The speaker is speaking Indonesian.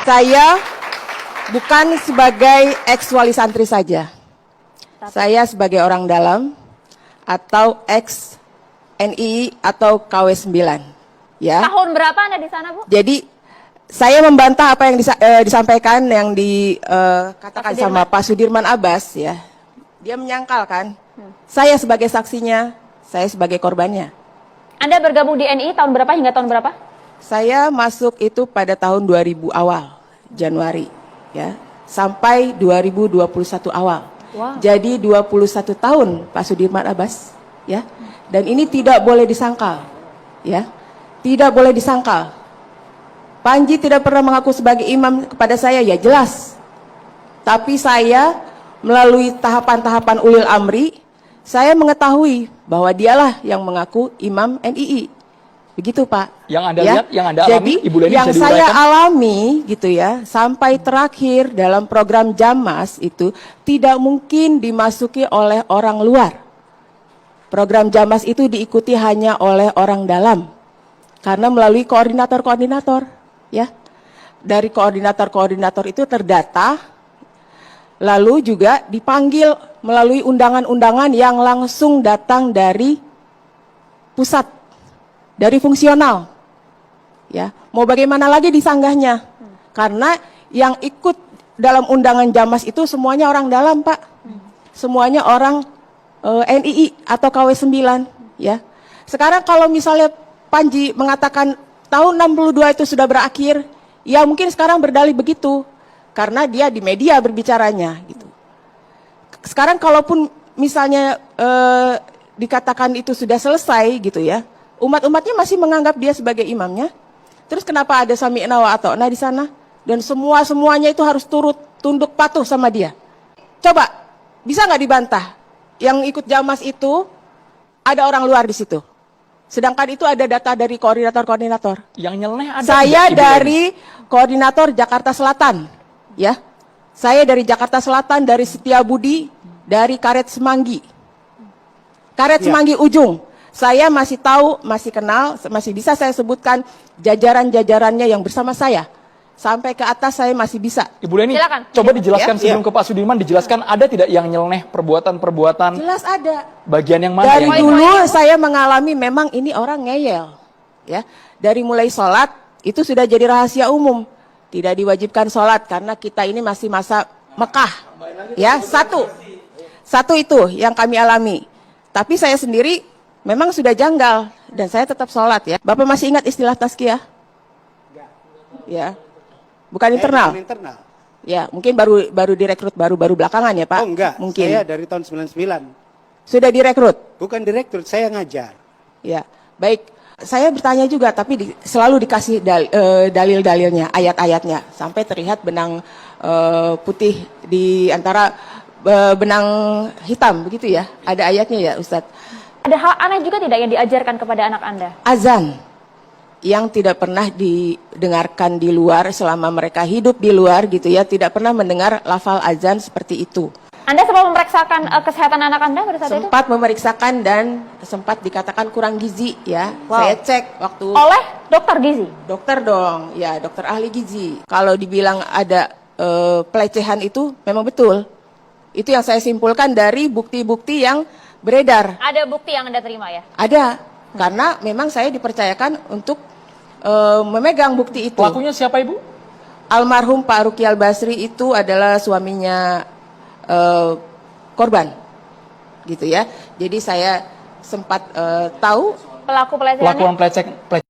Saya bukan sebagai ex-wali santri saja. Saya sebagai orang dalam atau ex-NII atau KW9. Ya. Tahun berapa Anda di sana, Bu? Jadi saya membantah apa yang disampaikan yang dikatakan sama Pak Sudirman Abbas ya. Dia menyangkal kan. Saya sebagai saksinya, saya sebagai korbannya. Anda bergabung di NII tahun berapa hingga tahun berapa? Saya masuk itu pada tahun 2000 awal, Januari ya, sampai 2021 awal. Wow. Jadi 21 tahun Pak Sudirman Abbas ya. Dan ini tidak boleh disangkal ya. Tidak boleh disangkal. Panji tidak pernah mengaku sebagai imam kepada saya, ya jelas. Tapi saya melalui tahapan-tahapan ulil amri, saya mengetahui bahwa dialah yang mengaku imam NII. Begitu Pak. Yang Anda ya? lihat, yang Anda Jadi, alami, Ibu Leni yang bisa saya diuraikan? alami gitu ya, sampai terakhir dalam program Jamas itu tidak mungkin dimasuki oleh orang luar. Program Jamas itu diikuti hanya oleh orang dalam. Karena melalui koordinator-koordinator ya. Dari koordinator-koordinator itu terdata, lalu juga dipanggil melalui undangan-undangan yang langsung datang dari pusat, dari fungsional. Ya, mau bagaimana lagi disanggahnya? Karena yang ikut dalam undangan Jamas itu semuanya orang dalam, Pak. Semuanya orang NII atau KW9, ya. Sekarang kalau misalnya Panji mengatakan tahun 62 itu sudah berakhir, ya mungkin sekarang berdalih begitu karena dia di media berbicaranya gitu. Sekarang kalaupun misalnya dikatakan itu sudah selesai gitu ya, umat-umatnya masih menganggap dia sebagai imamnya. Terus kenapa ada sami'na wa ata'na di sana? Dan semuanya itu harus turut tunduk patuh sama dia. Coba, bisa nggak dibantah? Yang ikut Jamas itu ada orang luar di situ. Sedangkan itu ada data dari koordinator-koordinator. Yang nyeleneh ada. Saya tidak, Ibu dari koordinator Jakarta Selatan, ya. Saya dari Jakarta Selatan, dari Setiabudi, dari Karet Semanggi. Karet Semanggi ujung. Saya masih tahu, masih kenal, masih bisa saya sebutkan jajaran-jajarannya yang bersama saya. Sampai ke atas saya masih bisa. Ibu Leni, silakan. coba dijelaskan Ya. sebelum ke Pak Sudirman, dijelaskan ada tidak yang nyeleneh perbuatan-perbuatan Jelas ada. bagian yang mana? Dari yang dulu saya mengalami memang ini orang ngeyel. Ya, dari mulai sholat itu sudah jadi rahasia umum. Tidak diwajibkan sholat karena kita ini masih masa Mekah. Ya, satu itu yang kami alami. Tapi saya sendiri memang sudah janggal dan saya tetap sholat ya. Bapak masih ingat istilah tazkiyah? Ya, bukan internal. Internal. Ya, mungkin baru direkrut baru belakangan ya Pak. Oh enggak, mungkin. saya dari tahun 99. Sudah direkrut. Bukan direktur, saya ngajar. Ya, baik. Saya bertanya juga, tapi selalu dikasih dalil-dalilnya, ayat-ayatnya, sampai terlihat benang putih di antara benang hitam, begitu ya? Ada ayatnya ya, Ustadz? Ada hal aneh juga tidak yang diajarkan kepada anak Anda? Azan yang tidak pernah didengarkan di luar selama mereka hidup di luar, gitu ya, tidak pernah mendengar lafal azan seperti itu. Anda sempat memeriksakan kesehatan anak Anda pada saat itu? Sempat memeriksakan dan sempat dikatakan kurang gizi ya. Wow. Saya cek waktu Oleh dokter gizi? dokter dong, ya dokter ahli gizi. Kalau dibilang ada pelecehan itu memang betul. Itu yang saya simpulkan dari bukti-bukti yang beredar. Ada bukti yang Anda terima ya? Ada, karena memang saya dipercayakan untuk memegang bukti itu. Pelakunya siapa Ibu? Almarhum Pak Ruki Al-Basri itu adalah suaminya korban, gitu ya. Jadi saya sempat tahu Pelaku pelecehannya? Pelakuan pelecehan